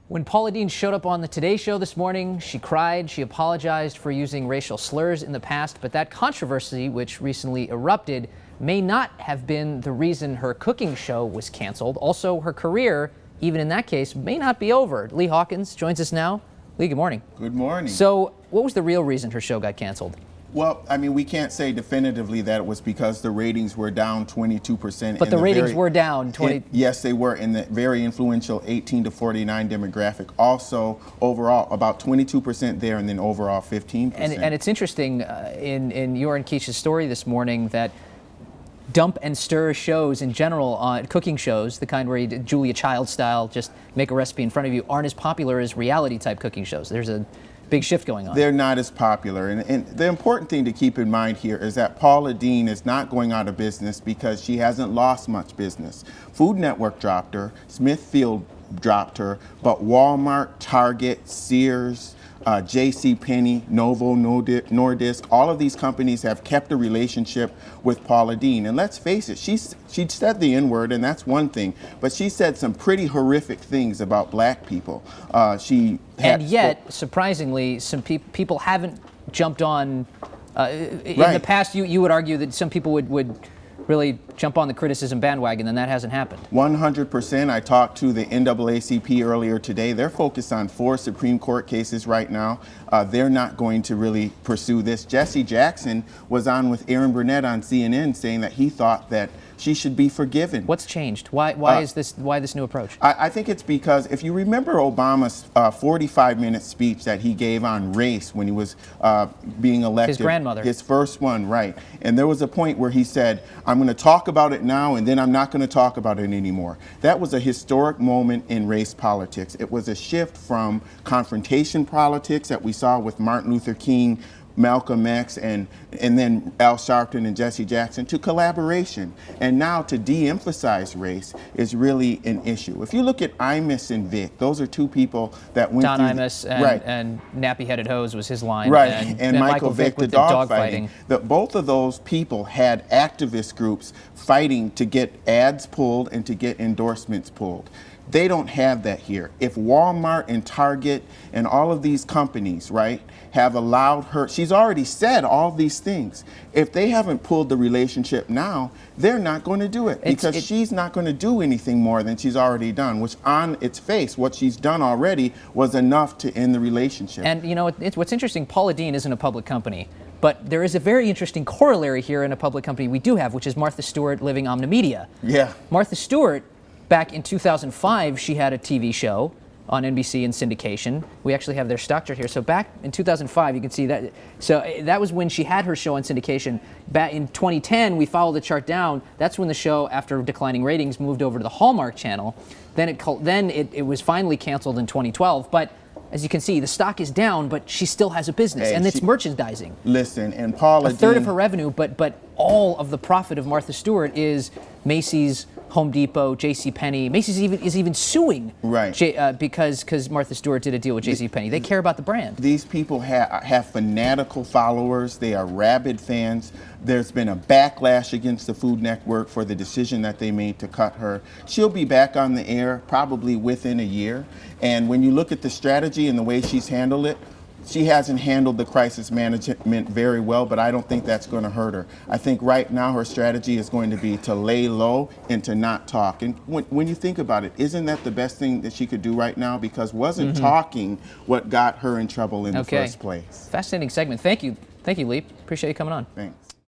When Paula Deen showed up on the Today Show this morning, she cried. She apologized for using racial slurs in the past, but that controversy, which recently erupted, may not have been the reason her cooking show was canceled. Also, her career, even in that case, may not be over. Lee Hawkins joins us now. Lee, good morning. Good morning. So, what was the real reason her show got canceled? Well, I mean, we can't say definitively that it was because the ratings were down 22%. But the ratings were down 20%. Yes, they were in the very influential 18 to 49 demographic. Also, overall, about 22% there, and then overall 15%. And it's interesting in your and Keisha's story this morning that dump and stir shows in general, cooking shows, the kind where you do Julia Child style, just make a recipe in front of you, aren't as popular as reality type cooking shows. There's a big shift going on. They're not as popular. And the important thing to keep in mind here is that Paula Deen is not going out of business because she hasn't lost much business. Food Network dropped her, Smithfield dropped her, but Wal-Mart, Target, Sears, JCPenney, Novo Nordisk, all of these companies have kept a relationship with Paula Deen. And let's face it, she said the N-word, and that's one thing, but she said some pretty horrific things about black people. And yet, surprisingly, some people haven't jumped on. In the past, you would argue that some people would really jump on the criticism bandwagon, and that hasn't happened. 100%. I talked to the NAACP earlier today. They're focused on 4 Supreme Court cases right now. They're not going to really pursue this. Jesse Jackson was on with Aaron Burnett on CNN saying that he thought that she should be forgiven. What's changed? Why this new approach? I think it's because if you remember Obama's 45-minute speech that he gave on race when he was being elected. His grandmother. His first one, right. And there was a point where he said, I'm going to talk about it now and then I'm not going to talk about it anymore. That was a historic moment in race politics. It was a shift from confrontation politics that we saw with Martin Luther King, Malcolm X, and then Al Sharpton and Jesse Jackson, to collaboration. And now to de-emphasize race is really an issue. If you look at Imus and Vic, those are two people that went Don through Imus and Nappy-Headed Hose was his line. Right, and Michael Vick, the dog fighting. Both of those people had activist groups fighting to get ads pulled and to get endorsements pulled. They don't have that here. If Walmart and Target and all of these companies, right, have allowed her, she's already said all these things. If they haven't pulled the relationship now, they're not going to do it because she's not going to do anything more than she's already done, which on its face, what she's done already was enough to end the relationship. And you know, what's interesting, Paula Deen isn't a public company. But there is a very interesting corollary here in a public company we do have, which is Martha Stewart living Omnimedia. Yeah. Martha Stewart, back in 2005, she had a TV show on NBC in syndication. We actually have their stock chart here. So back in 2005, you can see that. So that was when she had her show on syndication. Back in 2010, we followed the chart down. That's when the show, after declining ratings, moved over to the Hallmark channel. Then it was finally canceled in 2012. But as you can see, the stock is down, but she still has a business, and it's merchandising. Listen, and Paula Deen, a third of her revenue, but all of the profit of Martha Stewart is Macy's, Home Depot, JCPenney. Macy's is even suing, right? Because Martha Stewart did a deal with JCPenney. They care about the brand. These people have fanatical followers. They are rabid fans. There's been a backlash against the Food Network for the decision that they made to cut her. She'll be back on the air probably within a year. And when you look at the strategy and the way she's handled it, she hasn't handled the crisis management very well, but I don't think that's going to hurt her. I think right now her strategy is going to be to lay low and to not talk. And when you think about it, isn't that the best thing that she could do right now? Because wasn't talking what got her in trouble in the first place? Fascinating segment. Thank you. Thank you, Lee. Appreciate you coming on. Thanks.